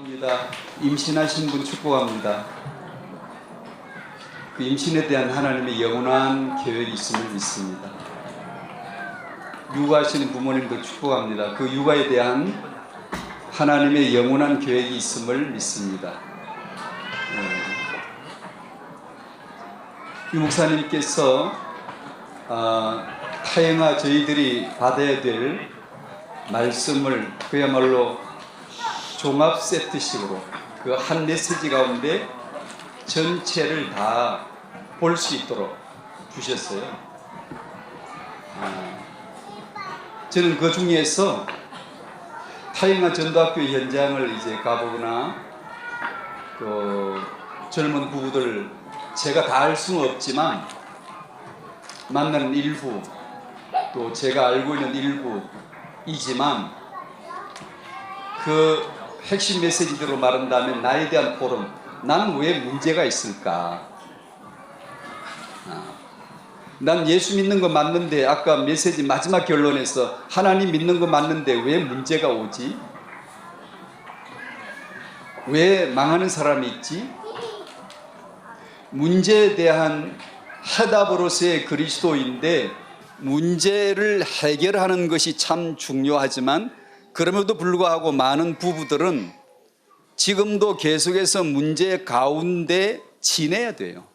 축복합니다. 임신하신 분 축복합니다. 그 임신에 대한 하나님의 영원한 계획이 있음을 믿습니다. 육아하시는 부모님도 축복합니다. 그 육아에 대한 하나님의 영원한 계획이 있음을 믿습니다. 유 목사님께서 타영아 저희들이 받아야 될 말씀을 그야말로 종합 세트식으로 그 한 메시지 가운데 전체를 다 볼 수 있도록 주셨어요. 저는 그 중에서 타영아 전도학교 현장을 이제 가보거나 또 젊은 부부들 제가 다 알 수는 없지만 만나는 일부 또 제가 알고 있는 일부이지만 그 핵심 메시지대로 말한다면 나에 대한 포럼, 난 왜 문제가 있을까? 난 예수 믿는 거 맞는데 아까 메시지 마지막 결론에서 하나님 믿는 거 맞는데 왜 문제가 오지? 왜 망하는 사람이 있지? 문제에 대한 해답으로서의 그리스도인데 문제를 해결하는 것이 참 중요하지만 그럼에도 불구하고 많은 부부들은 지금도 계속해서 문제 가운데 지내야 돼요.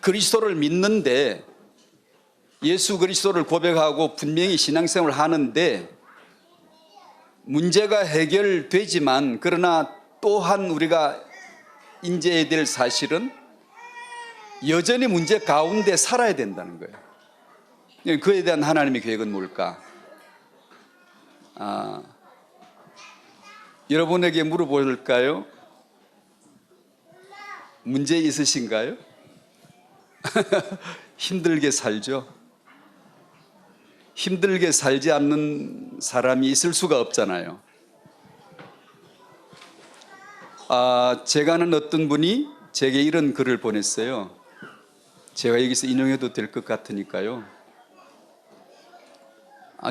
그리스도를 믿는데 예수 그리스도를 고백하고 분명히 신앙생활을 하는데 문제가 해결되지만 그러나 또한 우리가 인지해야 될 사실은 여전히 문제 가운데 살아야 된다는 거예요. 그에 대한 하나님의 계획은 뭘까? 여러분에게 물어볼까요? 문제 있으신가요? 힘들게 살죠. 힘들게 살지 않는 사람이 있을 수가 없잖아요. 제가 아는 어떤 분이 제게 이런 글을 보냈어요. 제가 여기서 인용해도 될 것 같으니까요.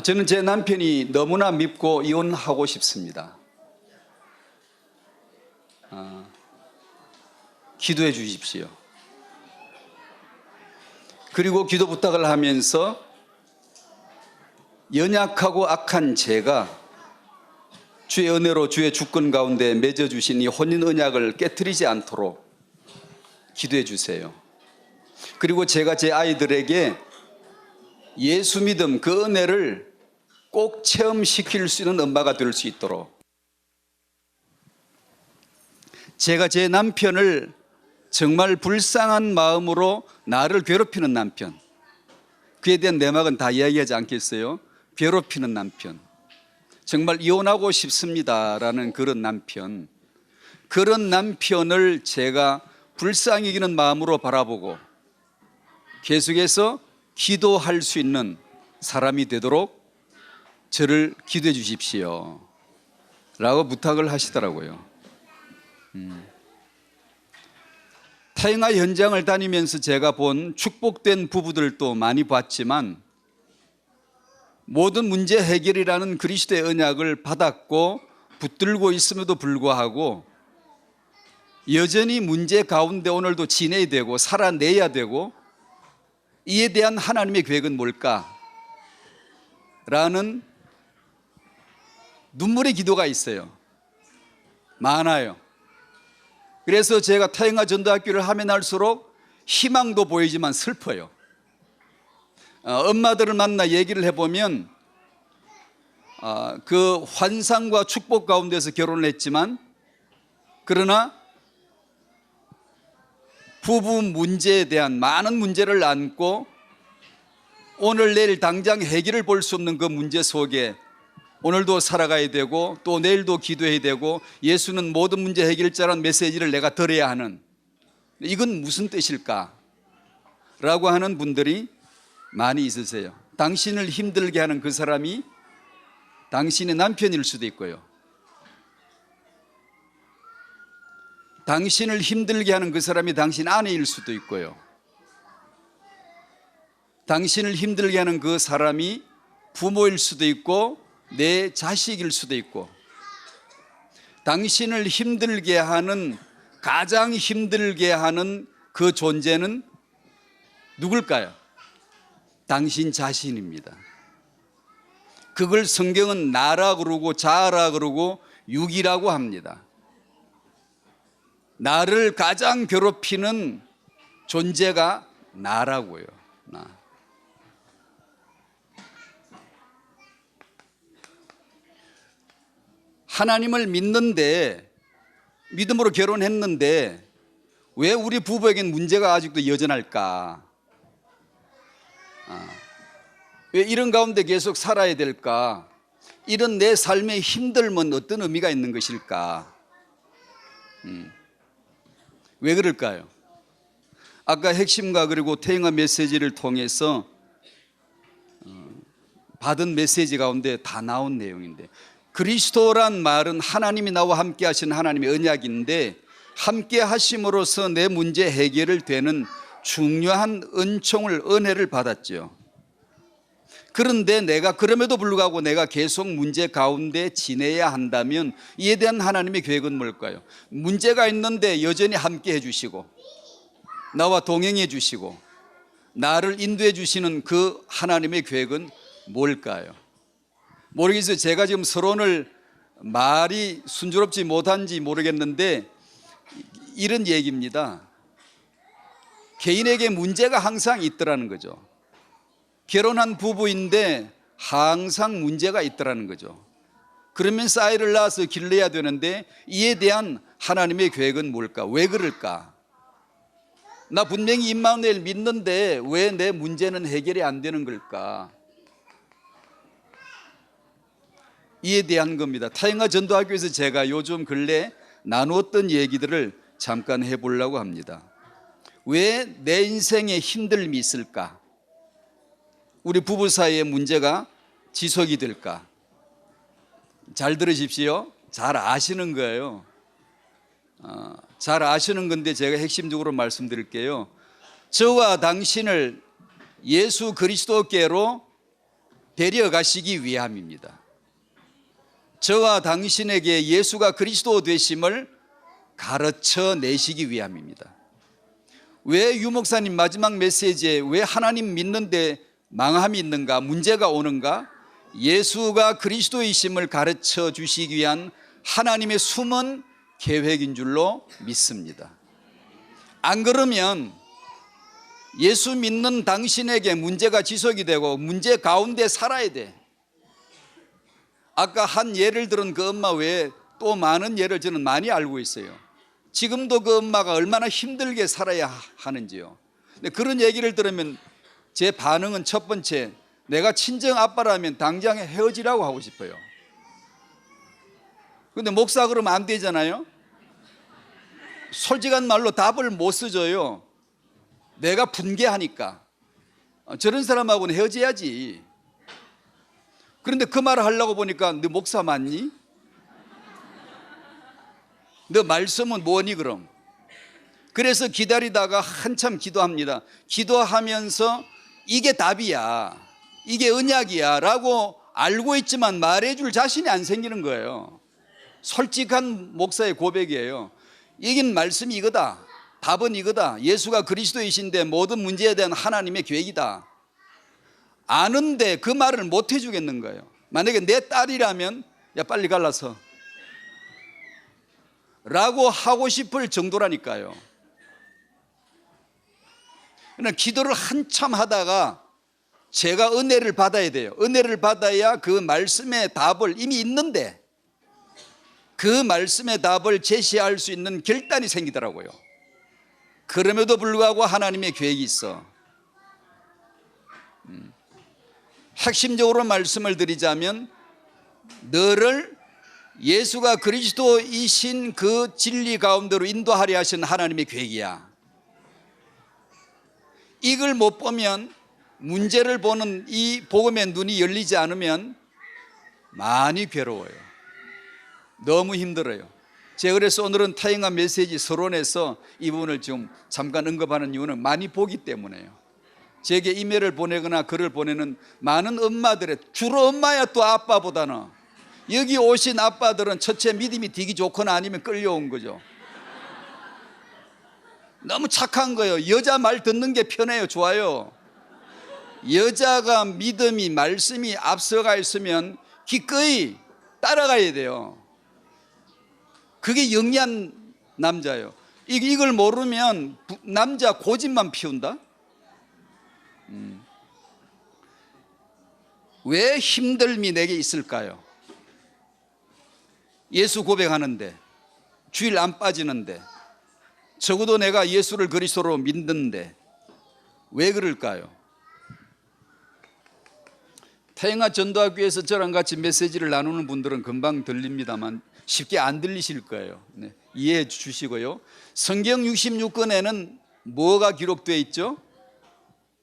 저는 제 남편이 너무나 밉고 이혼하고 싶습니다. 기도해 주십시오. 그리고 기도 부탁을 하면서 연약하고 악한 제가 주의 은혜로 주의 주권 가운데 맺어주신 이 혼인 언약을 깨트리지 않도록 기도해 주세요. 그리고 제가 제 아이들에게 예수 믿음 그 은혜를 꼭 체험시킬 수 있는 엄마가 될 수 있도록 제가 제 남편을 정말 불쌍한 마음으로 나를 괴롭히는 남편, 그에 대한 내막은 다 이야기하지 않겠어요? 괴롭히는 남편, 정말 이혼하고 싶습니다라는 그런 남편을 제가 불쌍히 여기는 마음으로 바라보고 계속해서 기도할 수 있는 사람이 되도록 저를 기도해 주십시오 라고 부탁을 하시더라고요. 타영아 현장을 다니면서 제가 본 축복된 부부들도 많이 봤지만 모든 문제 해결이라는 그리스도의 언약을 받았고 붙들고 있음에도 불구하고 여전히 문제 가운데 오늘도 지내야 되고 살아내야 되고 이에 대한 하나님의 계획은 뭘까? 라는 눈물의 기도가 있어요. 많아요. 그래서 제가 타영아 전도학교를 하면 할수록 희망도 보이지만 슬퍼요. 엄마들을 만나 얘기를 해보면 그 환상과 축복 가운데서 결혼을 했지만 그러나 부부 문제에 대한 많은 문제를 안고 오늘 내일 당장 해결을 볼 수 없는 그 문제 속에 오늘도 살아가야 되고 또 내일도 기도해야 되고 예수는 모든 문제 해결자라는 메시지를 내가 들어야 하는, 이건 무슨 뜻일까? 라고 하는 분들이 많이 있으세요. 당신을 힘들게 하는 그 사람이 당신의 남편일 수도 있고요. 당신을 힘들게 하는 그 사람이 당신 아내일 수도 있고요. 당신을 힘들게 하는 그 사람이 부모일 수도 있고 내 자식일 수도 있고 당신을 힘들게 하는, 가장 힘들게 하는 그 존재는 누굴까요? 당신 자신입니다. 그걸 성경은 나라 그러고 자아라 그러고 육이라고 합니다. 나를 가장 괴롭히는 존재가 나라고요. 나. 하나님을 믿는데, 믿음으로 결혼했는데 왜 우리 부부에겐 문제가 아직도 여전할까? 왜 이런 가운데 계속 살아야 될까? 이런 내 삶의 힘듦은 어떤 의미가 있는 것일까? 왜 그럴까요? 아까 핵심과 그리고 태영아 메시지를 통해서 받은 메시지 가운데 다 나온 내용인데, 그리스도란 말은 하나님이 나와 함께 하신 하나님의 언약인데, 함께 하심으로써 내 문제 해결을 되는 중요한 은혜를 받았죠. 그런데 내가 그럼에도 불구하고 내가 계속 문제 가운데 지내야 한다면 이에 대한 하나님의 계획은 뭘까요? 문제가 있는데 여전히 함께 해주시고 나와 동행해 주시고 나를 인도해 주시는 그 하나님의 계획은 뭘까요? 모르겠어요. 제가 지금 서론을 말이 순조롭지 못한지 모르겠는데 이런 얘기입니다. 개인에게 문제가 항상 있더라는 거죠. 결혼한 부부인데 항상 문제가 있더라는 거죠. 그러면 아이를 낳아서 길러야 되는데 이에 대한 하나님의 계획은 뭘까? 왜 그럴까? 나 분명히 임마누엘 믿는데 왜 내 문제는 해결이 안 되는 걸까? 이에 대한 겁니다. 타영아 전도학교에서 제가 요즘 근래 나누었던 얘기들을 잠깐 해보려고 합니다. 왜 내 인생에 힘듦이 있을까? 우리 부부 사이에 문제가 지속이 될까? 잘 들으십시오. 잘 아시는 거예요. 잘 아시는 건데 제가 핵심적으로 말씀드릴게요. 저와 당신을 예수 그리스도께로 데려가시기 위함입니다. 저와 당신에게 예수가 그리스도 되심을 가르쳐 내시기 위함입니다. 왜 유목사님 마지막 메시지에 왜 하나님 믿는데 망함이 있는가, 문제가 오는가? 예수가 그리스도이심을 가르쳐 주시기 위한 하나님의 숨은 계획인 줄로 믿습니다. 안 그러면 예수 믿는 당신에게 문제가 지속이 되고 문제 가운데 살아야 돼. 아까 한 예를 들은 그 엄마 외에 또 많은 예를 저는 많이 알고 있어요. 지금도 그 엄마가 얼마나 힘들게 살아야 하는지요. 근데 그런 얘기를 들으면 제 반응은 첫 번째, 내가 친정 아빠라면 당장 헤어지라고 하고 싶어요. 근데 목사 그러면 안 되잖아요. 솔직한 말로 답을 못 써줘요. 내가 분개하니까. 저런 사람하고는 헤어져야지. 그런데 그 말을 하려고 보니까 너 목사 맞니? 너 말씀은 뭐니 그럼? 그래서 기다리다가 한참 기도합니다. 기도하면서 이게 답이야, 이게 언약이야 라고 알고 있지만 말해줄 자신이 안 생기는 거예요. 솔직한 목사의 고백이에요. 이긴 말씀이 이거다, 답은 이거다, 예수가 그리스도이신데 모든 문제에 대한 하나님의 계획이다. 아는데 그 말을 못 해주겠는 거예요. 만약에 내 딸이라면 야 빨리 갈라서 라고 하고 싶을 정도라니까요. 그러나 기도를 한참 하다가 제가 은혜를 받아야 돼요. 은혜를 받아야 그 말씀의 답을 이미 있는데 그 말씀의 답을 제시할 수 있는 결단이 생기더라고요. 그럼에도 불구하고 하나님의 계획이 있어. 핵심적으로 말씀을 드리자면 너를 예수가 그리스도이신 그 진리 가운데로 인도하려 하신 하나님의 계획이야. 이걸 못 보면, 문제를 보는 이 복음의 눈이 열리지 않으면 많이 괴로워요. 너무 힘들어요. 제가 그래서 오늘은 타영아 메시지 서론에서 이 부분을 좀 잠깐 언급하는 이유는 많이 보기 때문에요. 제게 이메일을 보내거나 글을 보내는 많은 엄마들의, 주로 엄마야 또 아빠보다는 여기 오신 아빠들은 첫째 믿음이 되게 좋거나 아니면 끌려온 거죠. 너무 착한 거예요. 여자 말 듣는 게 편해요. 좋아요. 여자가 믿음이 말씀이 앞서가 있으면 기꺼이 따라가야 돼요. 그게 영리한 남자예요. 이걸 모르면 남자 고집만 피운다. 왜 힘듦이 내게 있을까요? 예수 고백하는데, 주일 안 빠지는데, 적어도 내가 예수를 그리스도로 믿는데 왜 그럴까요? 태영아 전도학교에서 저랑 같이 메시지를 나누는 분들은 금방 들립니다만 쉽게 안 들리실 거예요. 네, 이해해 주시고요. 성경 66권에는 뭐가 기록되어 있죠?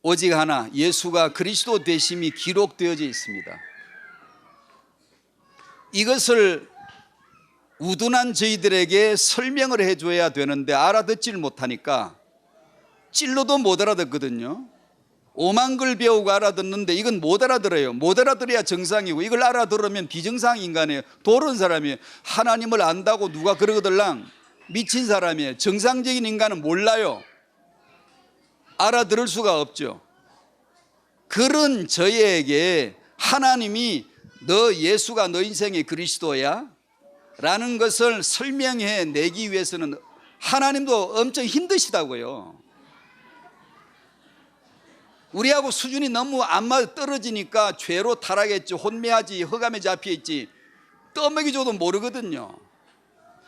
오직 하나, 예수가 그리스도 되심이 기록되어져 있습니다. 이것을 우둔한 저희들에게 설명을 해줘야 되는데 알아듣지를 못하니까 찔러도 못 알아듣거든요. 오만 걸 배우고 알아듣는데 이건 못 알아들어요. 못 알아들어야 정상이고, 이걸 알아들으면 비정상 인간이에요. 도른 사람이에요. 하나님을 안다고 누가 그러거들랑 미친 사람이에요. 정상적인 인간은 몰라요. 알아들을 수가 없죠. 그런 저희에게 하나님이 너 예수가 너 인생의 그리스도야 라는 것을 설명해 내기 위해서는 하나님도 엄청 힘드시다고요. 우리하고 수준이 너무 안 맞아 떨어지니까 죄로 타락했지, 혼미하지, 흑암에 잡혀있지, 떠먹이줘도 모르거든요.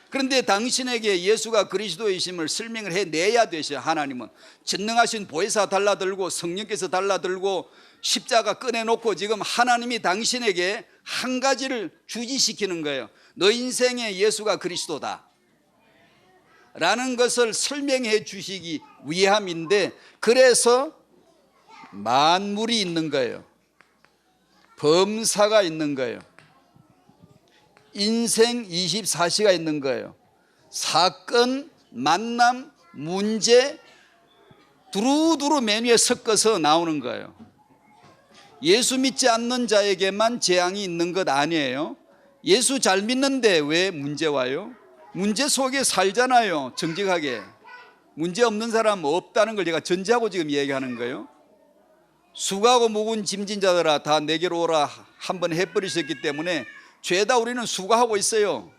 그런데 당신에게 예수가 그리스도이심을 설명을 해내야 되셔. 하나님은 전능하신 보혜사 달라들고 성령께서 달라들고 십자가 꺼내놓고 지금 하나님이 당신에게 한 가지를 주지시키는 거예요. 너 인생의 예수가 그리스도다 라는 것을 설명해 주시기 위함인데, 그래서 만물이 있는 거예요. 범사가 있는 거예요. 인생 24시가 있는 거예요. 사건, 만남, 문제 두루두루 메뉴에 섞어서 나오는 거예요. 예수 믿지 않는 자에게만 재앙이 있는 것 아니에요. 예수 잘 믿는데 왜 문제 와요? 문제 속에 살잖아요. 정직하게. 문제 없는 사람 없다는 걸 제가 전제하고 지금 얘기하는 거예요. 수고하고 무거운 짐진 자들아 다 내게로 오라 한번 해버리셨기 때문에 죄다 우리는 수고하고 있어요.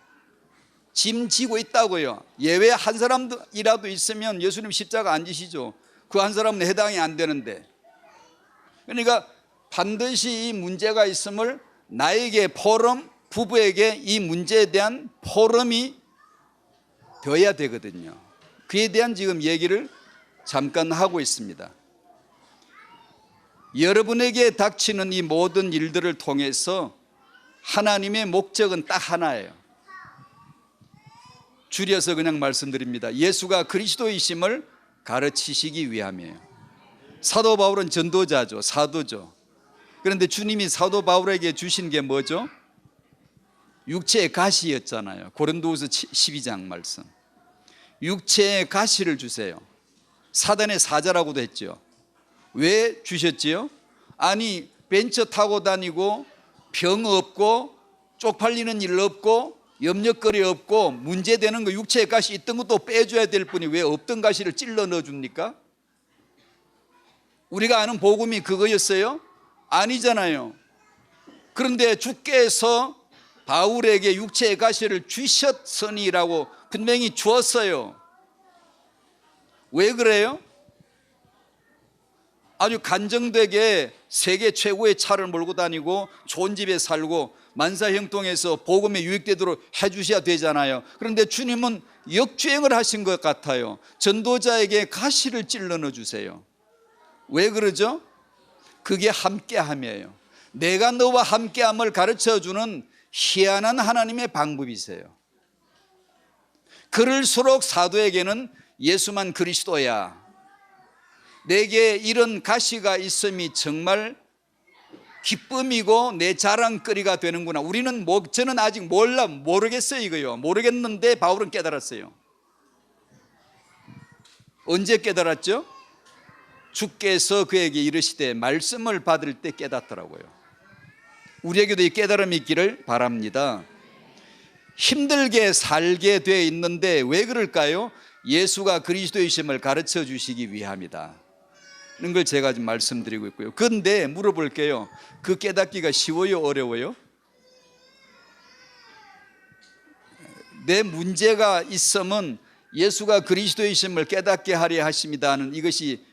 짐 지고 있다고요. 예외 한 사람이라도 있으면 예수님 십자가 안 지시죠. 그 한 사람은 해당이 안 되는데, 그러니까 반드시 이 문제가 있음을 나에게 포럼, 부부에게 이 문제에 대한 포럼이 되어야 되거든요. 그에 대한 지금 얘기를 잠깐 하고 있습니다. 여러분에게 닥치는 이 모든 일들을 통해서 하나님의 목적은 딱 하나예요. 줄여서 그냥 말씀드립니다. 예수가 그리스도이심을 가르치시기 위함이에요. 사도 바울은 전도자죠. 사도죠. 그런데 주님이 사도 바울에게 주신 게 뭐죠? 육체의 가시였잖아요. 고린도후서 12장 말씀. 육체의 가시를 주세요. 사단의 사자라고도 했죠. 왜 주셨지요? 아니 벤처 타고 다니고 병 없고 쪽팔리는 일 없고 염려거리 없고 문제되는 거 육체의 가시 있던 것도 빼줘야 될 뿐이 왜 없던 가시를 찔러 넣어줍니까? 우리가 아는 복음이 그거였어요? 아니잖아요. 그런데 주께서 바울에게 육체의 가시를 주셨으니라고 분명히 주었어요. 왜 그래요? 아주 간정되게 세계 최고의 차를 몰고 다니고 좋은 집에 살고 만사형통해서 복음에 유익되도록 해주셔야 되잖아요. 그런데 주님은 역주행을 하신 것 같아요. 전도자에게 가시를 찔러 넣어주세요. 왜 그러죠? 그게 함께함이에요. 내가 너와 함께함을 가르쳐주는 희한한 하나님의 방법이세요. 그럴수록 사도에게는 예수만 그리스도야, 내게 이런 가시가 있음이 정말 기쁨이고 내 자랑거리가 되는구나. 저는 아직 모르겠어요. 이거요. 모르겠는데 바울은 깨달았어요. 언제 깨달았죠? 주께서 그에게 이르시되 말씀을 받을 때 깨닫더라고요. 우리에게도 이 깨달음이 있기를 바랍니다. 힘들게 살게 되어 있는데 왜 그럴까요? 예수가 그리스도이심을 가르쳐 주시기 위함이다 는 걸 제가 지금 말씀드리고 있고요. 그런데 물어볼게요. 그 깨닫기가 쉬워요, 어려워요? 내 문제가 있으면 예수가 그리스도이심을 깨닫게 하려 하십니다는 이것이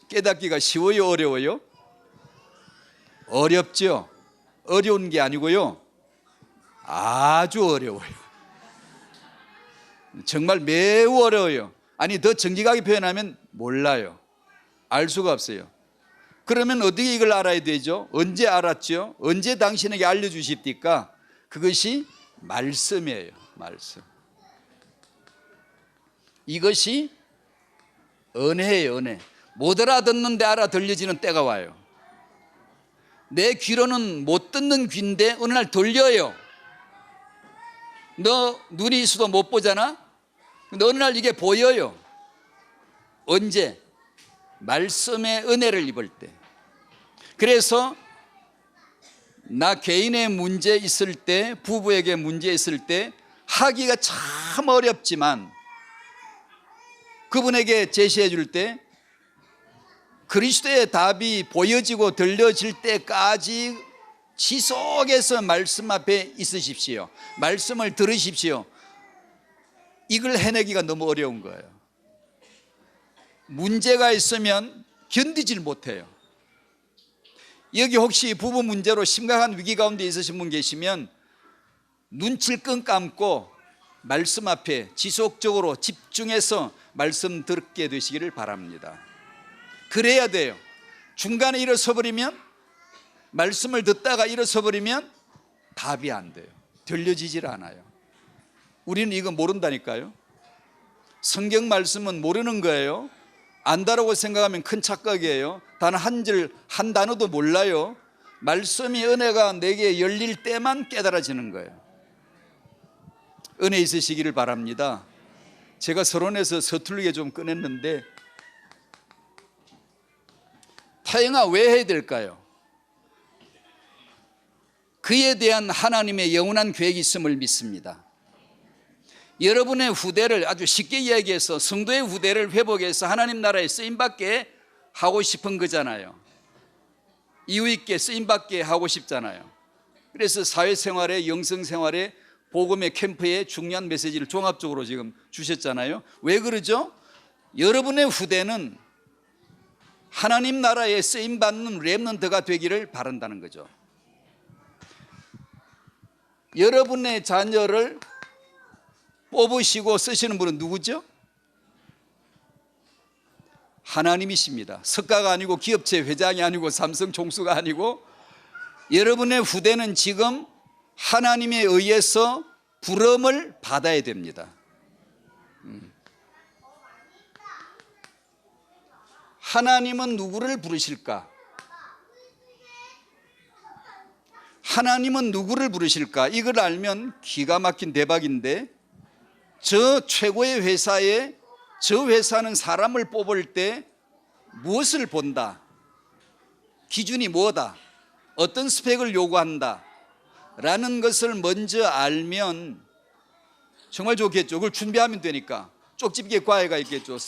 깨닫기가 쉬워요, 어려워요? 어렵죠. 어려운 게 아니고요, 아주 어려워요. 정말 매우 어려워요. 아니, 더 정직하게 표현하면 몰라요. 알 수가 없어요. 그러면 어떻게 이걸 알아야 되죠? 언제 알았죠? 언제 당신에게 알려주십니까? 그것이 말씀이에요. 말씀. 이것이 은혜예요. 은혜. 못 알아듣는데 알아들려지는 때가 와요. 내 귀로는 못 듣는 귀인데 어느 날 들려요. 너 눈이 있어도 못 보잖아? 근데 어느 날 이게 보여요. 언제? 말씀의 은혜를 입을 때. 그래서 나 개인의 문제 있을 때, 부부에게 문제 있을 때 하기가 참 어렵지만 그분에게 제시해 줄 때 그리스도의 답이 보여지고 들려질 때까지 지속해서 말씀 앞에 있으십시오. 말씀을 들으십시오. 이걸 해내기가 너무 어려운 거예요. 문제가 있으면 견디질 못해요. 여기 혹시 부부 문제로 심각한 위기 가운데 있으신 분 계시면 눈치를 끈 감고 말씀 앞에 지속적으로 집중해서 말씀 듣게 되시기를 바랍니다. 그래야 돼요. 중간에 일어서 버리면, 말씀을 듣다가 일어서 버리면 답이 안 돼요. 들려지질 않아요. 우리는 이거 모른다니까요. 성경 말씀은 모르는 거예요. 안다라고 생각하면 큰 착각이에요. 단 한 절, 한 단어도 몰라요. 말씀이, 은혜가 내게 열릴 때만 깨달아지는 거예요. 은혜 있으시기를 바랍니다. 제가 서론에서 서툴게 좀 꺼냈는데, 타영아 왜 해야 될까요? 그에 대한 하나님의 영원한 계획이 있음을 믿습니다. 여러분의 후대를, 아주 쉽게 이야기해서 성도의 후대를 회복해서 하나님 나라에 쓰임받게 하고 싶은 거잖아요. 이유 있게 쓰임받게 하고 싶잖아요. 그래서 사회생활에, 영성생활에, 복음의 캠프에 중요한 메시지를 종합적으로 지금 주셨잖아요. 왜 그러죠? 여러분의 후대는 하나님 나라에 쓰임받는 렘넌트가 되기를 바란다는 거죠. 여러분의 자녀를 뽑으시고 쓰시는 분은 누구죠? 하나님이십니다. 석가가 아니고, 기업체 회장이 아니고, 삼성 총수가 아니고, 여러분의 후대는 지금 하나님에 의해서 부름을 받아야 됩니다. 하나님은 누구를 부르실까? 하나님은 누구를 부르실까? 이걸 알면 기가 막힌 대박인데, 저 최고의 회사에, 저 회사는 사람을 뽑을 때 무엇을 본다? 기준이 뭐다? 어떤 스펙을 요구한다? 라는 것을 먼저 알면 정말 좋겠죠. 그걸 준비하면 되니까. 쪽집게 과외가 있겠죠.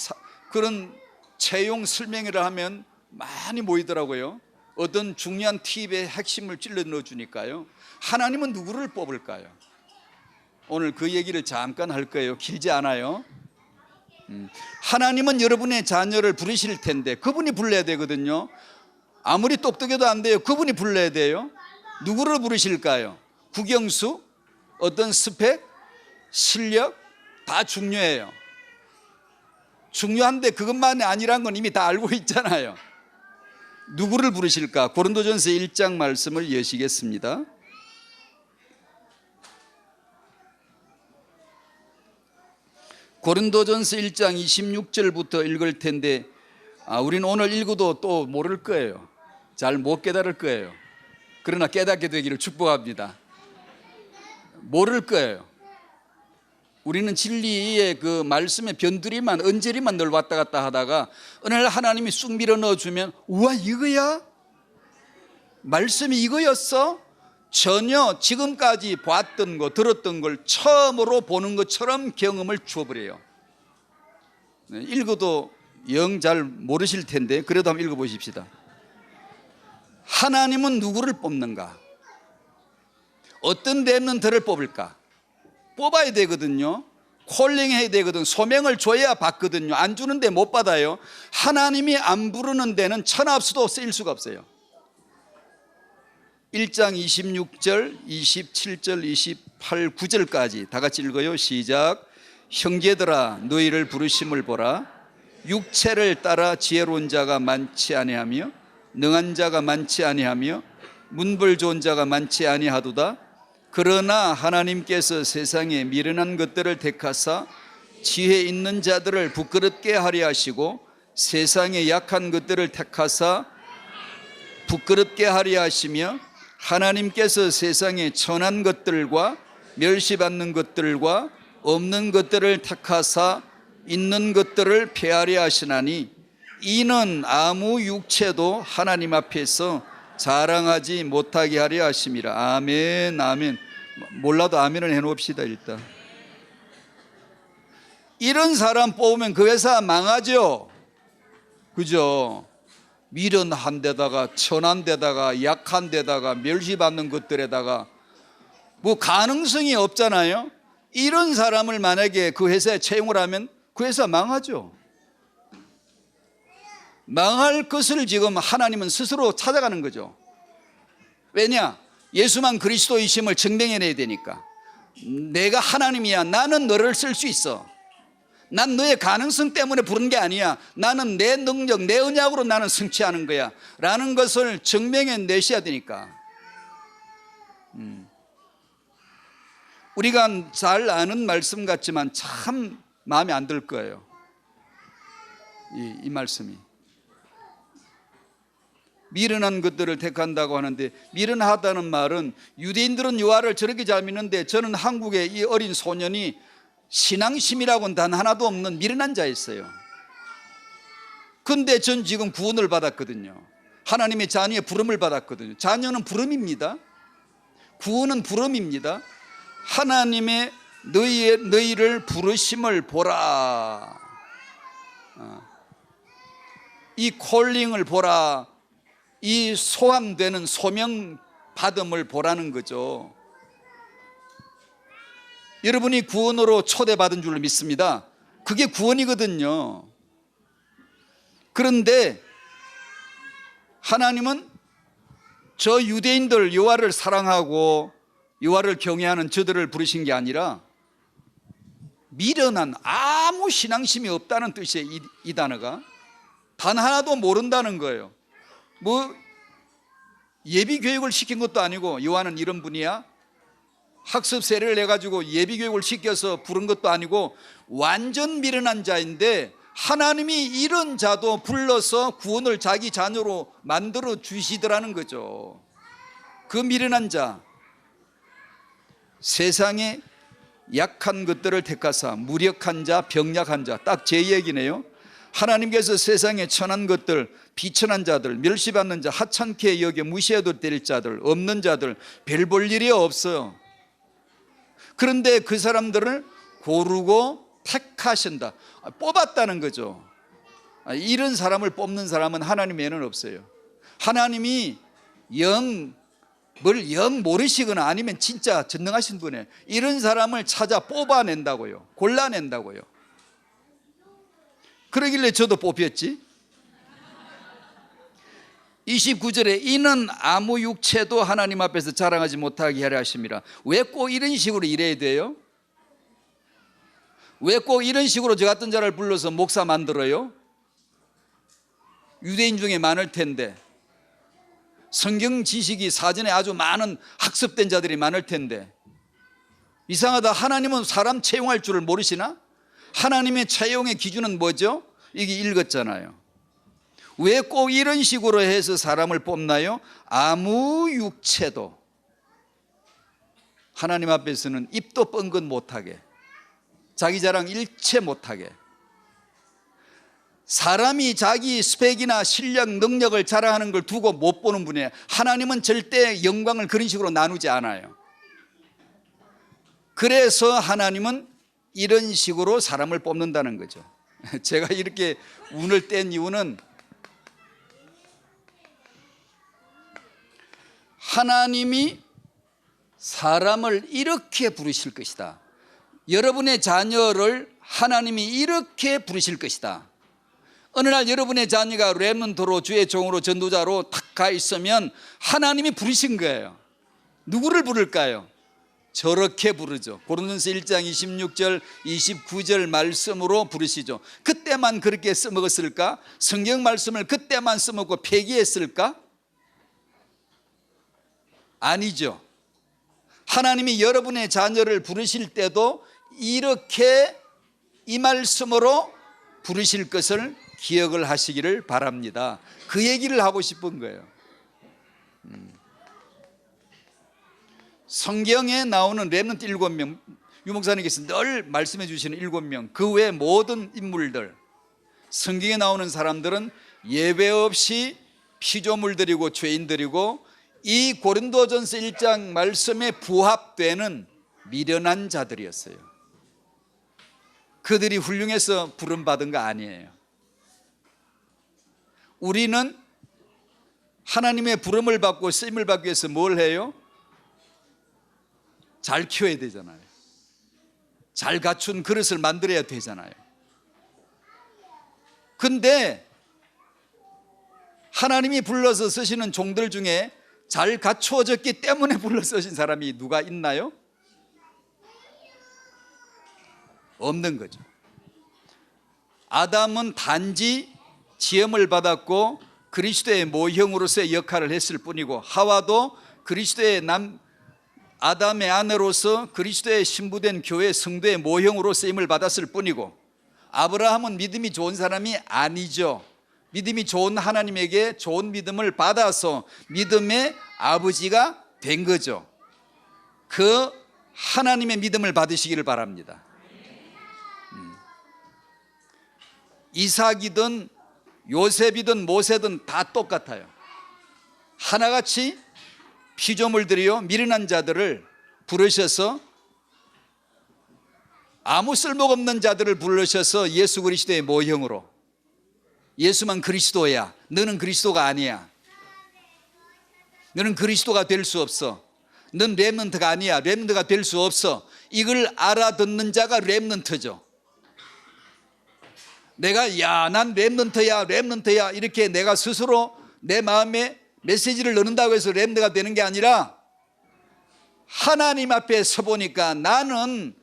그런 채용 설명회를 하면 많이 모이더라고요. 어떤 중요한 팁의 핵심을 찔러 넣어주니까요. 하나님은 누구를 뽑을까요? 오늘 그 얘기를 잠깐 할 거예요. 길지 않아요. 하나님은 여러분의 자녀를 부르실 텐데 그분이 불러야 되거든요. 아무리 똑똑해도 안 돼요. 그분이 불러야 돼요. 누구를 부르실까요? 국영수? 어떤 스펙? 실력? 다 중요해요. 중요한데 그것만이 아니란 건 이미 다 알고 있잖아요. 누구를 부르실까? 고린도전서 1장 말씀을 여시겠습니다. 고린도전서 1장 26절부터 읽을 텐데 우리는 오늘 읽어도 또 모를 거예요. 잘 못 깨달을 거예요. 그러나 깨닫게 되기를 축복합니다. 모를 거예요. 우리는 진리의 그 말씀의 변두리만, 언저리만 늘 왔다 갔다 하다가 어느 날 하나님이 쑥 밀어 넣어주면 우와 이거야? 말씀이 이거였어? 전혀 지금까지 봤던 거 들었던 걸 처음으로 보는 것처럼 경험을 주어버려요. 읽어도 영 잘 모르실 텐데 그래도 한번 읽어보십시다. 하나님은 누구를 뽑는가? 어떤 렘넌트를 뽑을까? 뽑아야 되거든요. 콜링해야 되거든. 소명을 줘야 받거든요. 안 주는데 못 받아요. 하나님이 안 부르는 데는 천합수도 쓰일 수가 없어요. 1장 26절, 27절, 28, 9절까지 다 같이 읽어요. 시작. 형제들아 너희를 부르심을 보라. 육체를 따라 지혜로운 자가 많지 아니하며 능한 자가 많지 아니하며 문벌 좋은 자가 많지 아니하도다. 그러나 하나님께서 세상에 미련한 것들을 택하사 지혜 있는 자들을 부끄럽게 하려 하시고 세상에 약한 것들을 택하사 부끄럽게 하려 하시며 하나님께서 세상에 천한 것들과 멸시받는 것들과 없는 것들을 택하사 있는 것들을 폐하려 하시나니 이는 아무 육체도 하나님 앞에서 자랑하지 못하게 하려 하심이라. 아멘. 아멘. 몰라도 아멘을 해놓읍시다. 일단 이런 사람 뽑으면 그 회사 망하죠. 그죠? 미련한 데다가 천한 데다가 약한 데다가 멸시받는 것들에다가 뭐 가능성이 없잖아요. 이런 사람을 만약에 그 회사에 채용을 하면 그 회사 망하죠. 망할 것을 지금 하나님은 스스로 찾아가는 거죠. 왜냐? 예수만 그리스도이심을 증명해내야 되니까. 내가 하나님이야. 나는 너를 쓸 수 있어. 난 너의 가능성 때문에 부른 게 아니야. 나는 내 능력, 내 언약으로 나는 성취하는 거야 라는 것을 증명해내셔야 되니까. 우리가 잘 아는 말씀 같지만 참 마음에 안 들 거예요. 이 말씀이. 미련한 것들을 택한다고 하는데, 미련하다는 말은 유대인들은 유아를 저렇게 잘 믿는데 저는 한국의 이 어린 소년이 신앙심이라고는 단 하나도 없는 미련한 자였어요. 근데 전 지금 구원을 받았거든요. 하나님의 자녀의 부름을 받았거든요. 자녀는 부름입니다. 구원은 부름입니다. 하나님의 너희를 부르심을 보라. 이 콜링을 보라. 이 소함되는 소명 받음을 보라는 거죠. 여러분이 구원으로 초대받은 줄 믿습니다. 그게 구원이거든요. 그런데 하나님은 저 유대인들 여호와를 사랑하고 여호와를 경외하는 저들을 부르신 게 아니라 미련한 아무 신앙심이 없다는 뜻이에요. 이 단어가 단 하나도 모른다는 거예요. 뭐 예비 교육을 시킨 것도 아니고, 요한은 이런 분이야 학습 세례를 내가지고 예비 교육을 시켜서 부른 것도 아니고 완전 미련한 자인데 하나님이 이런 자도 불러서 구원을 자기 자녀로 만들어 주시더라는 거죠. 그 미련한 자, 세상에 약한 것들을 택하사 무력한 자, 병약한 자, 딱 제 얘기네요. 하나님께서 세상에 천한 것들, 비천한 자들, 멸시받는 자, 하찮게 여겨 무시해도 될 자들, 없는 자들, 별 볼 일이 없어요. 그런데 그 사람들을 고르고 택하신다, 뽑았다는 거죠. 이런 사람을 뽑는 사람은 하나님 외에는 없어요. 하나님이 영 모르시거나 아니면 진짜 전능하신 분이에요. 이런 사람을 찾아 뽑아낸다고요. 골라낸다고요. 그러길래 저도 뽑혔지. 29절에 이는 아무 육체도 하나님 앞에서 자랑하지 못하게 하려 하심이라. 왜 꼭 이런 식으로 일해야 돼요? 왜 꼭 이런 식으로 저 같은 자를 불러서 목사 만들어요? 유대인 중에 많을 텐데, 성경 지식이 사전에 아주 많은 학습된 자들이 많을 텐데, 이상하다. 하나님은 사람 채용할 줄을 모르시나? 하나님의 채용의 기준은 뭐죠? 이게 읽었잖아요. 왜 꼭 이런 식으로 해서 사람을 뽑나요? 아무 육체도, 하나님 앞에서는 입도 뻥긋 못하게, 자기 자랑 일체 못하게, 사람이 자기 스펙이나 실력, 능력을 자랑하는 걸 두고 못 보는 분이에요. 하나님은 절대 영광을 그런 식으로 나누지 않아요. 그래서 하나님은 이런 식으로 사람을 뽑는다는 거죠. 제가 이렇게 운을 뗀 이유는 하나님이 사람을 이렇게 부르실 것이다. 여러분의 자녀를 하나님이 이렇게 부르실 것이다. 어느 날 여러분의 자녀가 렘넌트로 주의 종으로 전도자로 탁 가 있으면 하나님이 부르신 거예요. 누구를 부를까요? 저렇게 부르죠. 고린도전서 1장 26절 29절 말씀으로 부르시죠. 그때만 그렇게 써먹었을까? 성경 말씀을 그때만 써먹고 폐기했을까? 아니죠. 하나님이 여러분의 자녀를 부르실 때도 이렇게 이 말씀으로 부르실 것을 기억을 하시기를 바랍니다. 그 얘기를 하고 싶은 거예요. 성경에 나오는 렘넌트 7명, 유 목사님께서 늘 말씀해 주시는 7명, 그 외 모든 인물들, 성경에 나오는 사람들은 예외 없이 피조물들이고 죄인들이고 이 고린도전서 1장 말씀에 부합되는 미련한 자들이었어요. 그들이 훌륭해서 부름받은 거 아니에요. 우리는 하나님의 부름을 받고 쓰임을 받기 위해서 뭘 해요? 잘 키워야 되잖아요. 잘 갖춘 그릇을 만들어야 되잖아요. 근데 하나님이 불러서 쓰시는 종들 중에 잘 갖추어졌기 때문에 불러 쓰신 사람이 누가 있나요? 없는 거죠. 아담은 단지 지음을 받았고 그리스도의 모형으로서의 역할을 했을 뿐이고, 하와도 그리스도의 아담의 아내로서 그리스도의 신부된 교회 성도의 모형으로 쓰임을 받았을 뿐이고, 아브라함은 믿음이 좋은 사람이 아니죠. 믿음이 좋은 하나님에게 좋은 믿음을 받아서 믿음의 아버지가 된 거죠. 그 하나님의 믿음을 받으시기를 바랍니다. 이삭이든 요셉이든 모세든 다 똑같아요. 하나같이 피조물들이요, 미련한 자들을 부르셔서, 아무 쓸모가 없는 자들을 부르셔서 예수 그리스도의 모형으로, 예수만 그리스도야, 너는 그리스도가 아니야, 너는 그리스도가 될 수 없어, 넌 렘넌트가 아니야, 렘넌트가 될 수 없어, 이걸 알아듣는 자가 렘넌트죠. 내가 난 렘넌트야 이렇게 내가 스스로 내 마음에 메시지를 넣는다고 해서 렘넌트가 되는 게 아니라, 하나님 앞에 서보니까 나는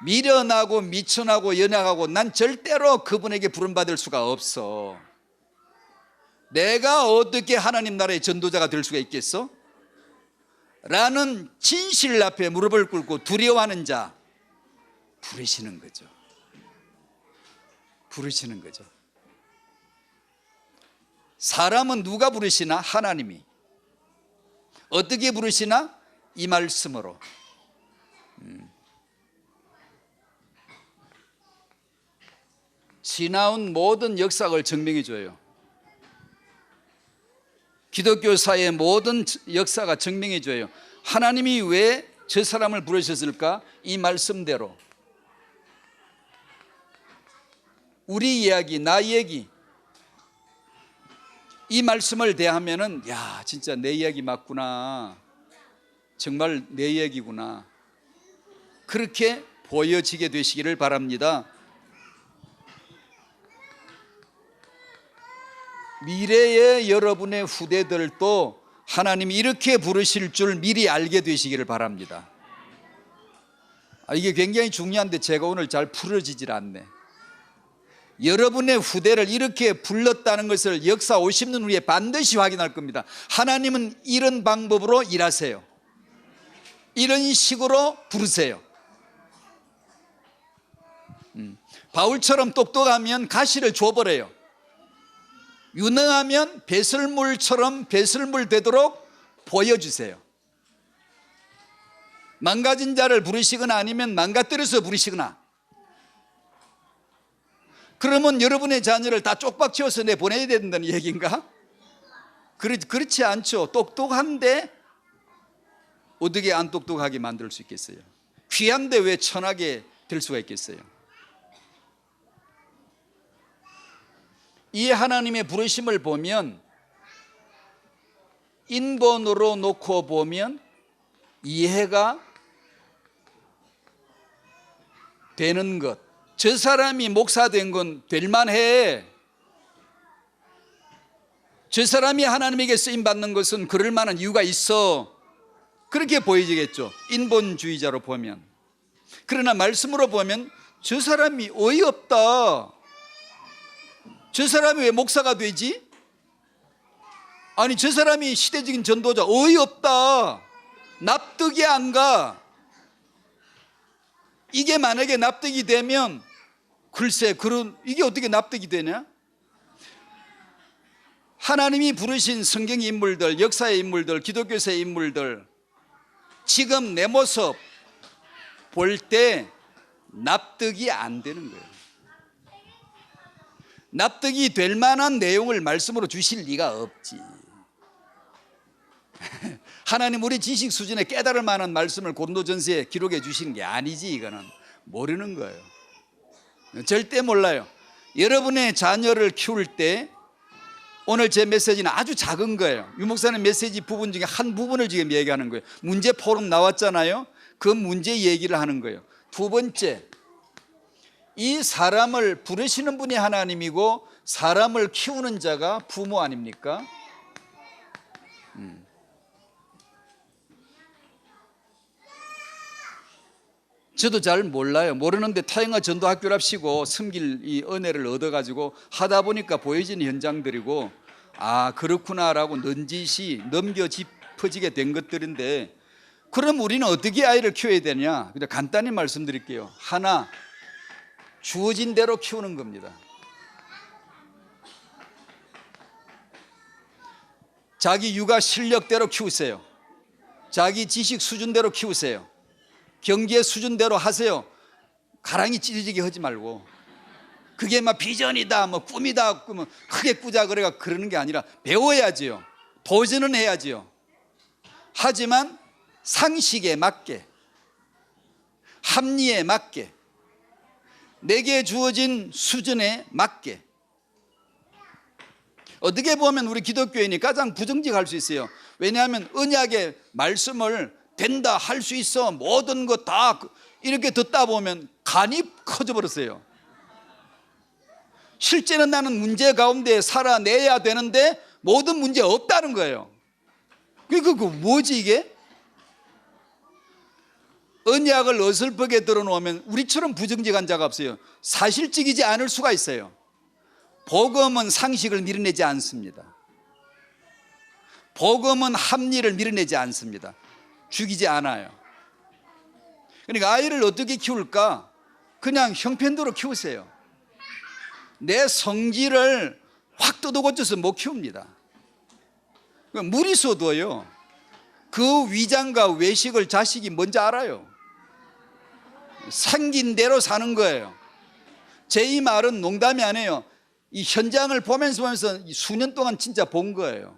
미련하고 미천하고 연약하고 난 절대로 그분에게 부름받을 수가 없어. 내가 어떻게 하나님 나라의 전도자가 될 수가 있겠어? 라는 진실 앞에 무릎을 꿇고 두려워하는 자 부르시는 거죠. 부르시는 거죠. 사람은 누가 부르시나? 하나님이. 어떻게 부르시나? 이 말씀으로. 지나온 모든 역사를 증명해 줘요. 기독교사의 모든 역사가 증명해 줘요. 하나님이 왜 저 사람을 부르셨을까? 이 말씀대로. 우리 이야기, 나 얘기, 이 말씀을 대하면은, 야, 진짜 내 이야기 맞구나, 정말 내 얘기구나, 그렇게 보여지게 되시기를 바랍니다. 미래의 여러분의 후대들도 하나님이 이렇게 부르실 줄 미리 알게 되시기를 바랍니다. 이게 굉장히 중요한데 제가 오늘 잘 풀어지질 않네. 여러분의 후대를 이렇게 불렀다는 것을 역사 50년 후에 반드시 확인할 겁니다. 하나님은 이런 방법으로 일하세요. 이런 식으로 부르세요. 바울처럼 똑똑하면 가시를 줘버려요. 유능하면 배설물처럼 배설물 되도록 보여주세요. 망가진 자를 부르시거나 아니면 망가뜨려서 부르시거나, 그러면 여러분의 자녀를 다 쪽박 치워서 내보내야 된다는 얘기인가? 그렇지 않죠. 똑똑한데 어떻게 안 똑똑하게 만들 수 있겠어요? 귀한데 왜 천하게 될 수가 있겠어요? 이 하나님의 부르심을 보면, 인본으로 놓고 보면 이해가 되는 것. 저 사람이 목사 된 건 될만해. 저 사람이 하나님에게 쓰임받는 것은 그럴 만한 이유가 있어. 그렇게 보여지겠죠, 인본주의자로 보면. 그러나 말씀으로 보면 저 사람이 어이없다. 저 사람이 왜 목사가 되지? 아니, 저 사람이 시대적인 전도자, 어이없다. 납득이 안 가. 이게 만약에 납득이 되면, 글쎄, 이게 어떻게 납득이 되냐? 하나님이 부르신 성경 인물들, 역사의 인물들, 기독교사의 인물들, 지금 내 모습 볼 때 납득이 안 되는 거예요. 납득이 될 만한 내용을 말씀으로 주실 리가 없지. 하나님 우리 지식 수준에 깨달을 만한 말씀을 고린도전서에 기록해 주시는 게 아니지. 이거는 모르는 거예요. 절대 몰라요. 여러분의 자녀를 키울 때, 오늘 제 메시지는 아주 작은 거예요. 유 목사님 메시지 부분 중에 한 부분을 지금 얘기하는 거예요. 문제 포럼 나왔잖아요. 그 문제 얘기를 하는 거예요. 두 번째, 이 사람을 부르시는 분이 하나님이고 사람을 키우는 자가 부모 아닙니까? 저도 잘 몰라요. 모르는데 타영아 전도학교랍시고 섬길 이 은혜를 얻어가지고 하다 보니까 보여지는 현장들이고, 아 그렇구나라고 넌지시 넘겨 짚어지게 된 것들인데, 그럼 우리는 어떻게 아이를 키워야 되냐? 그냥 간단히 말씀드릴게요. 하나, 주어진 대로 키우는 겁니다. 자기 육아 실력대로 키우세요. 자기 지식 수준대로 키우세요. 경계 수준대로 하세요. 가랑이 찢어지게 하지 말고. 그게 막 비전이다, 뭐 꿈이다, 뭐 크게 꾸자 그러는 게 아니라 배워야지요. 도전은 해야지요. 하지만 상식에 맞게, 합리에 맞게, 내게 주어진 수준에 맞게. 어떻게 보면 우리 기독교인이 가장 부정직할 수 있어요. 왜냐하면 언약의 말씀을 된다, 할 수 있어, 모든 것 다 이렇게 듣다 보면 간이 커져버렸어요. 실제는 나는 문제 가운데 살아내야 되는데 모든 문제 없다는 거예요. 그게 뭐지 이게? 언약을 어설프게 들어놓으면 우리처럼 부정직한 자가 없어요. 사실적이지 않을 수가 있어요. 복음은 상식을 밀어내지 않습니다. 복음은 합리를 밀어내지 않습니다. 죽이지 않아요. 그러니까 아이를 어떻게 키울까? 그냥 형편대로 키우세요. 내 성질을 확 뜯어고쳐서 못 키웁니다. 무리수도요, 그 위장과 외식을 자식이 뭔지 알아요. 생긴 대로 사는 거예요. 제 이 말은 농담이 아니에요. 이 현장을 보면서 수년 동안 진짜 본 거예요.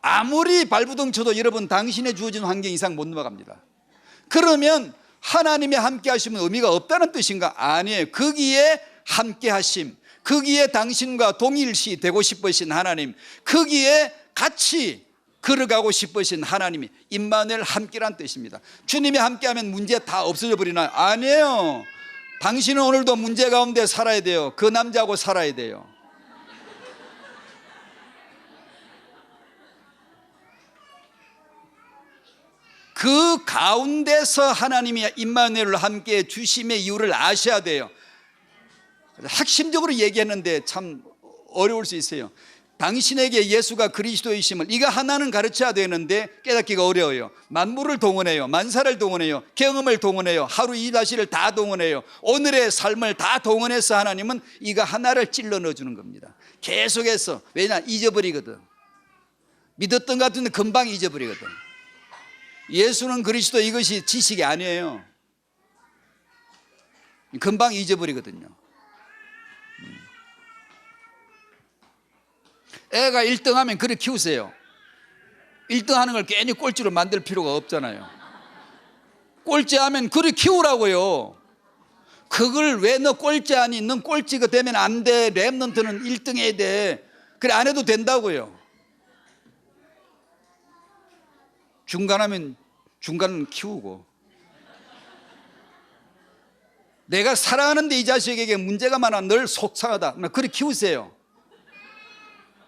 아무리 발부둥 쳐도 여러분 당신의 주어진 환경 이상 못 넘어갑니다. 그러면 하나님이 함께 하시면 의미가 없다는 뜻인가? 아니에요. 거기에 함께 하심, 거기에 당신과 동일시 되고 싶으신 하나님, 거기에 같이 걸어가고 싶으신 하나님이 임마누엘 함께란 뜻입니다. 주님이 함께하면 문제 다 없어져 버리나요? 아니에요. 당신은 오늘도 문제 가운데 살아야 돼요. 그 남자하고 살아야 돼요. 그 가운데서 하나님이 임마누엘을 함께 주심의 이유를 아셔야 돼요. 핵심적으로 얘기했는데 참 어려울 수 있어요. 당신에게 예수가 그리스도이심을 이거 하나는 가르쳐야 되는데 깨닫기가 어려워요. 만물을 동원해요. 만사를 동원해요. 경험을 동원해요. 하루 24시를 다 동원해요. 오늘의 삶을 다 동원해서 하나님은 이거 하나를 찔러 넣어주는 겁니다. 계속해서. 왜냐? 잊어버리거든. 믿었던 것 같은데 금방 잊어버리거든. 예수는 그리스도 이것이 지식이 아니에요. 금방 잊어버리거든요. 애가 1등하면 그렇게 키우세요. 1등하는 걸 괜히 꼴찌로 만들 필요가 없잖아요. 꼴찌하면 그렇게 키우라고요. 그걸 왜 너 꼴찌하니? 넌 꼴찌가 되면 안 돼. 랩런트는 1등 해야 돼. 그래 안 해도 된다고요. 중간하면 중간은 키우고. 내가 사랑하는데 이 자식에게 문제가 많아 늘 속상하다. 그렇게 키우세요.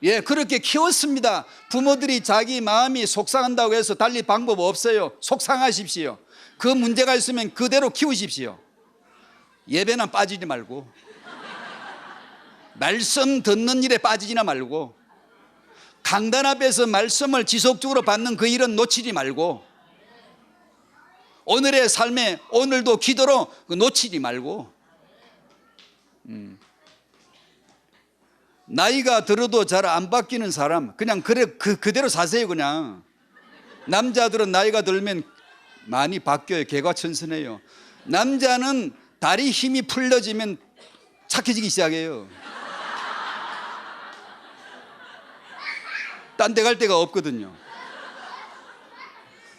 예, 그렇게 키웠습니다. 부모들이 자기 마음이 속상한다고 해서 달리 방법 없어요. 속상하십시오. 그 문제가 있으면 그대로 키우십시오. 예배나 빠지지 말고, 말씀 듣는 일에 빠지지나 말고, 강단 앞에서 말씀을 지속적으로 받는 그 일은 놓치지 말고, 오늘의 삶에 오늘도 기도로 놓치지 말고, 나이가 들어도 잘 안 바뀌는 사람 그냥 그대로 사세요. 그냥 남자들은 나이가 들면 많이 바뀌어요. 개과천선해요. 남자는 다리 힘이 풀려지면 착해지기 시작해요. 딴 데 갈 데가 없거든요.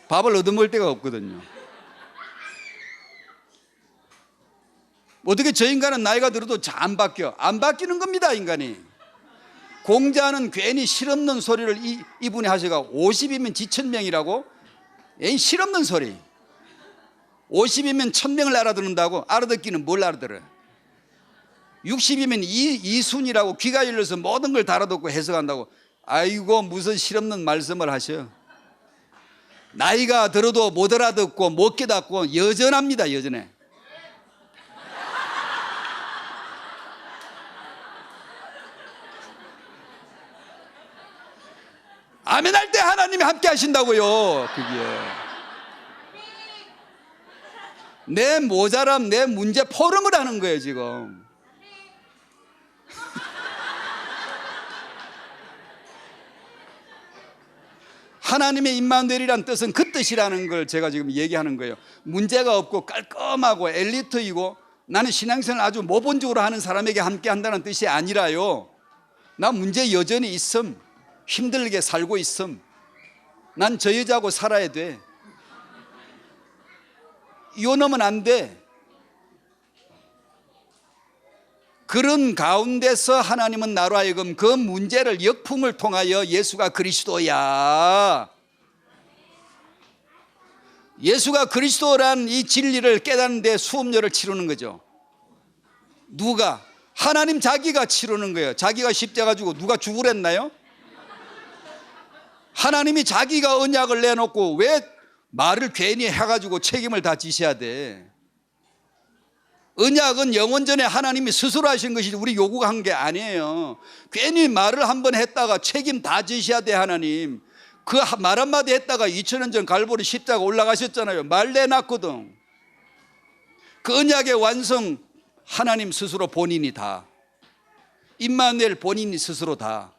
밥을 얻어먹을 데가 없거든요. 어떻게 저 인간은 나이가 들어도 잘 안 바뀌어? 안 바뀌는 겁니다. 인간이. 공자는 괜히 실없는 소리를 이분이 하셔가 50이면 지천명이라고. 실없는 소리. 50이면 1000명을 알아듣는다고. 알아듣기는 뭘 알아들어요? 60이면 이순이라고. 귀가 열려서 모든 걸 다 알아듣고 해석한다고. 아이고 무슨 실없는 말씀을 하셔. 나이가 들어도 못 알아듣고 못 깨닫고 여전합니다. 여전해. 아멘 할 때 하나님이 함께 하신다고요. 그게 내 모자람, 내 문제 포럼을 하는 거예요 지금. 하나님의 임마누엘이란 뜻은 그 뜻이라는 걸 제가 지금 얘기하는 거예요. 문제가 없고 깔끔하고 엘리트이고 나는 신앙생활을 아주 모범적으로 하는 사람에게 함께 한다는 뜻이 아니라요, 나 문제 여전히 있음, 힘들게 살고 있음, 난 저 여자하고 살아야 돼, 이혼하면 안 돼. 그런 가운데서 하나님은 나로 하여금 그 문제를 역풍을 통하여 예수가 그리스도야, 예수가 그리스도란 이 진리를 깨닫는 데 수업료를 치르는 거죠. 누가? 하나님 자기가 치르는 거예요. 자기가 십자가 지고 누가 죽으랬나요? 하나님이 자기가 언약을 내놓고 왜 말을 괜히 해가지고 책임을 다 지셔야 돼? 언약은 영원 전에 하나님이 스스로 하신 것이지 우리 요구가 한 게 아니에요. 괜히 말을 한번 했다가 책임 다 지셔야 돼. 하나님 그 말 한마디 했다가 2000년 전 갈보리 십자가 올라가셨잖아요. 말 내놨거든. 그 언약의 완성 하나님 스스로 본인이 다, 임마누엘 본인이 스스로 다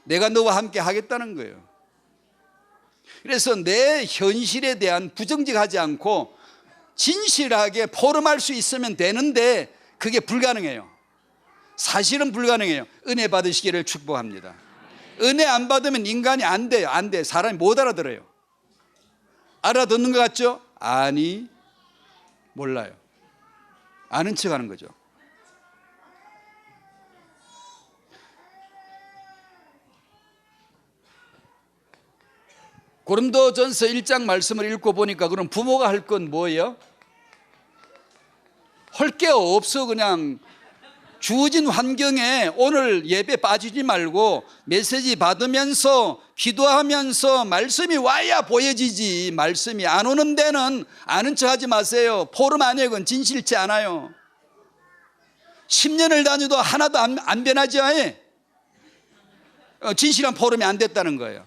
내가 너와 함께 하겠다는 거예요. 그래서 내 현실에 대한 부정직하지 않고 진실하게 포럼할 수 있으면 되는데 그게 불가능해요. 사실은 불가능해요. 은혜 받으시기를 축복합니다. 은혜 안 받으면 인간이 안 돼요. 안 돼. 사람이 못 알아들어요. 알아듣는 것 같죠? 아니, 몰라요. 아는 척 하는 거죠. 고린도전서 1장 말씀을 읽고 보니까 그럼 부모가 할 건 뭐예요? 할 게 없어. 그냥 주어진 환경에 오늘 예배 빠지지 말고 메시지 받으면서 기도하면서 말씀이 와야 보여지지. 말씀이 안 오는 데는 아는 척 하지 마세요. 포럼 아니에요. 그건 진실치 않아요. 10년을 다녀도 하나도 안 변하지 않아요. 진실한 포럼이 안 됐다는 거예요.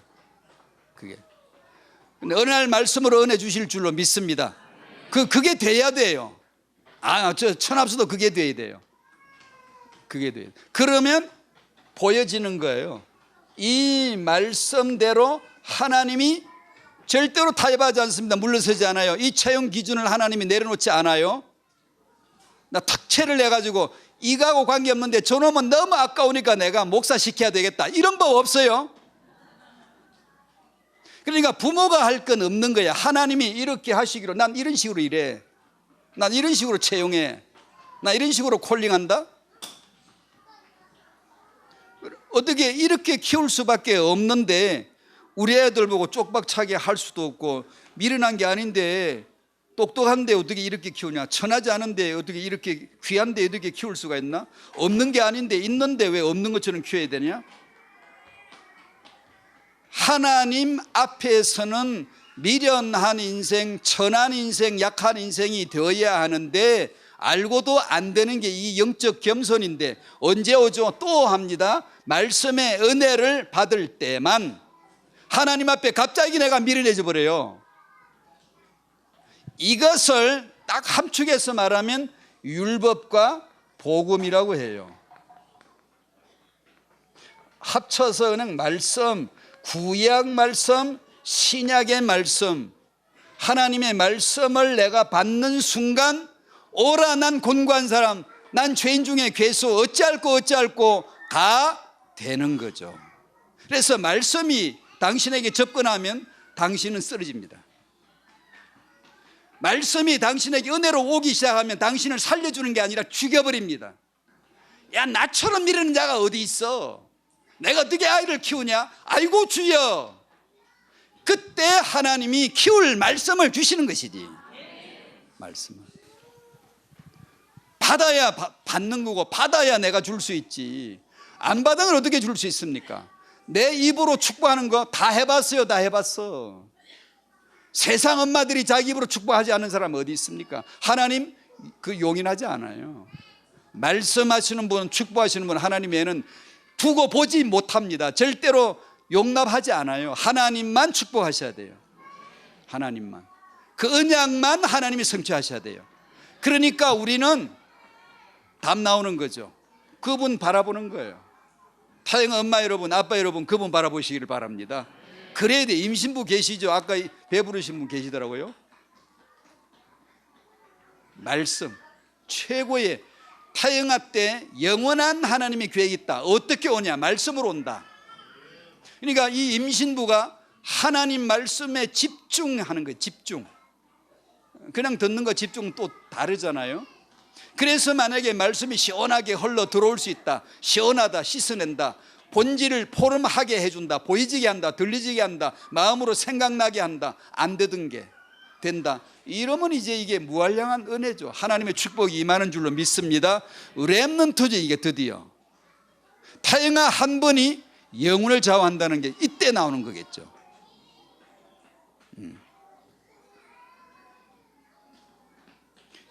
그게. 근데 어느 날 말씀으로 은혜 주실 줄로 믿습니다. 그게 돼야 돼요. 저 천합수도 그게 돼야 돼요. 그게 돼요. 그러면 보여지는 거예요. 이 말씀대로 하나님이 절대로 타협하지 않습니다. 물러서지 않아요. 이 채용 기준을 하나님이 내려놓지 않아요. 나 특채를 내가지고 이거하고 관계없는데 저놈은 너무 아까우니까 내가 목사 시켜야 되겠다, 이런 법 없어요. 그러니까 부모가 할 건 없는 거야. 하나님이 이렇게 하시기로, 난 이런 식으로 일해, 난 이런 식으로 채용해, 나 이런 식으로 콜링한다. 어떻게 이렇게 키울 수밖에 없는데 우리 애들 보고 쪽박차게 할 수도 없고, 미련한 게 아닌데 똑똑한데 어떻게 이렇게 키우냐, 천하지 않은데 어떻게 이렇게 귀한데 어떻게 키울 수가 있나, 없는 게 아닌데 있는데 왜 없는 것처럼 키워야 되냐. 하나님 앞에서는 미련한 인생, 천한 인생, 약한 인생이 되어야 하는데 알고도 안 되는 게 이 영적 겸손인데, 언제 오죠? 또 합니다. 말씀의 은혜를 받을 때만. 하나님 앞에 갑자기 내가 미련해져 버려요. 이것을 딱 함축해서 말하면 율법과 복음이라고 해요. 합쳐서 그냥 말씀, 구약 말씀, 신약의 말씀, 하나님의 말씀을 내가 받는 순간, 오라 난 곤고한 사람, 난 죄인 중에 괴수, 어찌할꼬 다 되는 거죠. 그래서 말씀이 당신에게 접근하면 당신은 쓰러집니다. 말씀이 당신에게 은혜로 오기 시작하면 당신을 살려주는 게 아니라 죽여버립니다. 야, 나처럼 미루는 자가 어디 있어? 내가 어떻게 아이를 키우냐? 아이고 주여. 그때 하나님이 키울 말씀을 주시는 것이지. 말씀을 받아야 받는 거고, 받아야 내가 줄 수 있지. 안 받으면 어떻게 줄 수 있습니까? 내 입으로 축복하는 거 다 해봤어요. 다 해봤어. 세상 엄마들이 자기 입으로 축복하지 않는 사람 어디 있습니까? 하나님 그 용인하지 않아요. 말씀하시는 분, 축복하시는 분, 하나님 외에는 두고 보지 못합니다. 절대로 용납하지 않아요. 하나님만 축복하셔야 돼요. 하나님만. 그 언약만 하나님이 성취하셔야 돼요. 그러니까 우리는 답 나오는 거죠. 그분 바라보는 거예요. 타영 엄마 여러분, 아빠 여러분, 그분 바라보시기를 바랍니다. 그래야 돼. 임신부 계시죠? 아까 배부르신 분 계시더라고요. 말씀, 최고의 타영아 때 영원한 하나님의 계획이 있다. 어떻게 오냐? 말씀으로 온다. 그러니까 이 임신부가 하나님 말씀에 집중하는 거예요. 집중. 그냥 듣는 거 집중은 또 다르잖아요. 그래서 만약에 말씀이 시원하게 흘러 들어올 수 있다, 시원하다, 씻어낸다, 본질을 포럼하게 해준다, 보이지게 한다, 들리지게 한다, 마음으로 생각나게 한다, 안 되던 게 된다, 이러면 이제 이게 무한량한 은혜죠. 하나님의 축복이 임하는 줄로 믿습니다. 렘넌트죠. 이게 드디어 타영아 한 번이 영혼을 좌우한다는 게 이때 나오는 거겠죠.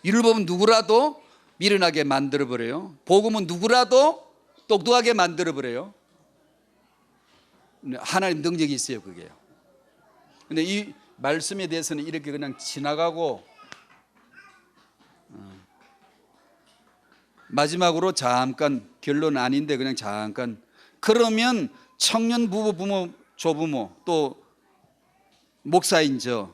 율법은 누구라도 미련하게 만들어버려요. 복음은 누구라도 똑똑하게 만들어버려요. 하나님 능력이 있어요. 그게요. 근데 이 말씀에 대해서는 이렇게 그냥 지나가고, 마지막으로 잠깐, 결론 아닌데 그냥 잠깐, 그러면 청년 부부, 부모, 조부모, 또 목사인 저,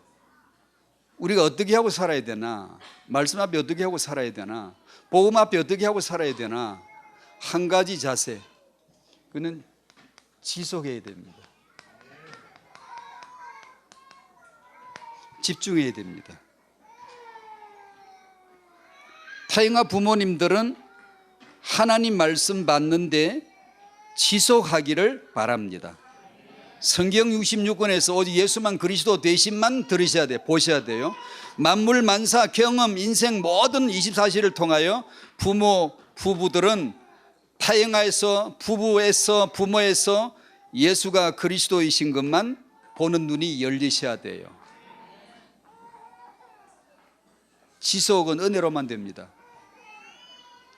우리가 어떻게 하고 살아야 되나? 말씀 앞에 어떻게 하고 살아야 되나? 복음 앞에 어떻게 하고 살아야 되나? 한 가지 자세, 그는 지속해야 됩니다. 집중해야 됩니다. 타영아 부모님들은 하나님 말씀 받는데 지속하기를 바랍니다. 성경 66권에서 오직 예수만 그리스도 되심만 들으셔야 돼요. 보셔야 돼요. 만물 만사 경험 인생 모든 24시를 통하여 부모 부부들은 타영아에서 부부에서 부모에서 예수가 그리스도이신 것만 보는 눈이 열리셔야 돼요. 지속은 은혜로만 됩니다.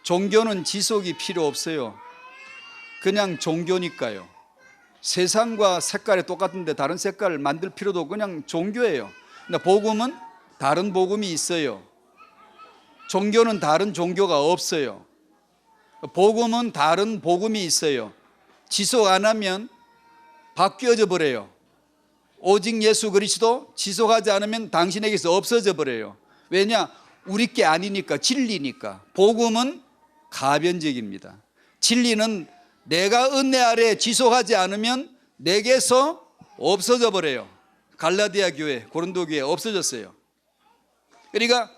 종교는 지속이 필요 없어요. 그냥 종교니까요. 세상과 색깔이 똑같은데 다른 색깔을 만들 필요도 없고 그냥 종교예요. 근데 복음은 다른 복음이 있어요. 종교는 다른 종교가 없어요. 복음은 다른 복음이 있어요. 지속 안 하면 바뀌어져 버려요. 오직 예수 그리스도 지속하지 않으면 당신에게서 없어져 버려요. 왜냐? 우리 게 아니니까, 진리니까. 복음은 가변적입니다. 진리는 내가 은혜 아래 지속하지 않으면 내게서 없어져 버려요. 갈라디아 교회, 고린도 교회 없어졌어요. 그러니까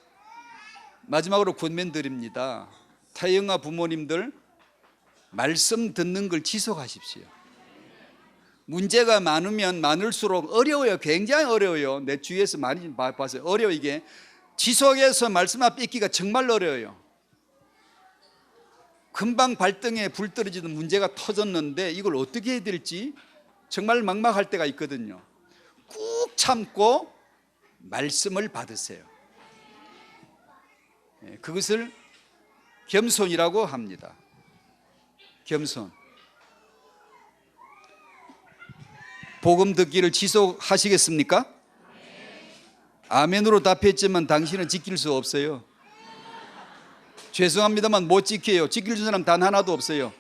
마지막으로 권면 드립니다. 태영아 부모님들, 말씀 듣는 걸 지속하십시오. 문제가 많으면 많을수록 어려워요. 굉장히 어려워요. 내 주위에서 많이 봤어요. 어려워. 이게 지속해서 말씀 앞에 있기가 정말 어려워요. 금방 발등에 불 떨어지는 문제가 터졌는데 이걸 어떻게 해야 될지 정말 막막할 때가 있거든요. 꾹 참고 말씀을 받으세요. 그것을 겸손이라고 합니다. 겸손. 복음 듣기를 지속하시겠습니까? 아멘으로 답했지만 당신은 지킬 수 없어요. 죄송합니다만 못 지켜요. 지킬 사람 단 하나도 없어요.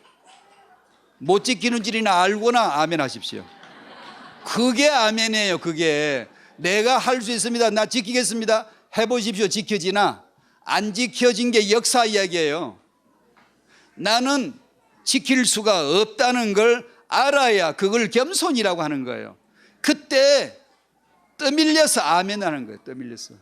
못 지키는 줄이나 알고나 아멘 하십시오. 그게 아멘이에요. 그게 내가 할 수 있습니다, 나 지키겠습니다 해보십시오. 지켜지나? 안 지켜진 게 역사 이야기예요. 나는 지킬 수가 없다는 걸 알아야 그걸 겸손이라고 하는 거예요. 그때 떠밀려서 아멘 하는 거예요. 떠밀려서.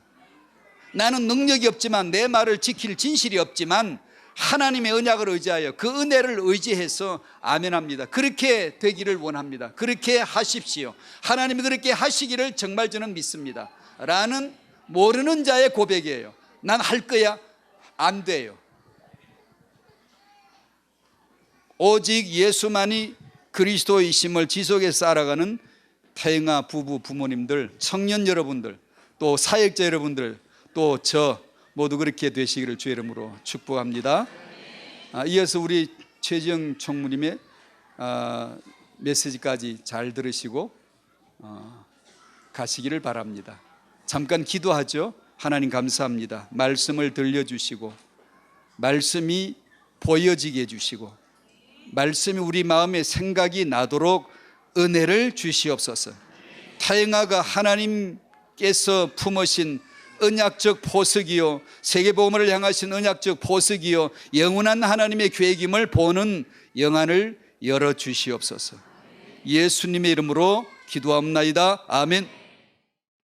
나는 능력이 없지만, 내 말을 지킬 진실이 없지만 하나님의 언약을 의지하여 그 은혜를 의지해서 아멘합니다. 그렇게 되기를 원합니다. 그렇게 하십시오. 하나님이 그렇게 하시기를 정말 저는 믿습니다 라는 모르는 자의 고백이에요. 난 할 거야? 안 돼요. 오직 예수만이 그리스도이심을 지속해 살아가는 태영아 부부 부모님들, 청년 여러분들, 또 사역자 여러분들, 또 저 모두 그렇게 되시기를 주의 이름으로 축복합니다. 이어서 우리 최지영 총무님의 메시지까지 잘 들으시고 가시기를 바랍니다. 잠깐 기도하죠. 하나님 감사합니다. 말씀을 들려주시고 말씀이 보여지게 해주시고 말씀이 우리 마음에 생각이 나도록 은혜를 주시옵소서. 태영아가 하나님께서 품으신 언약적 보석이요, 세계복음을 향하신 언약적 보석이요, 영원한 하나님의 계획임을 보는 영안을 열어주시옵소서. 예수님의 이름으로 기도합나이다. 아멘.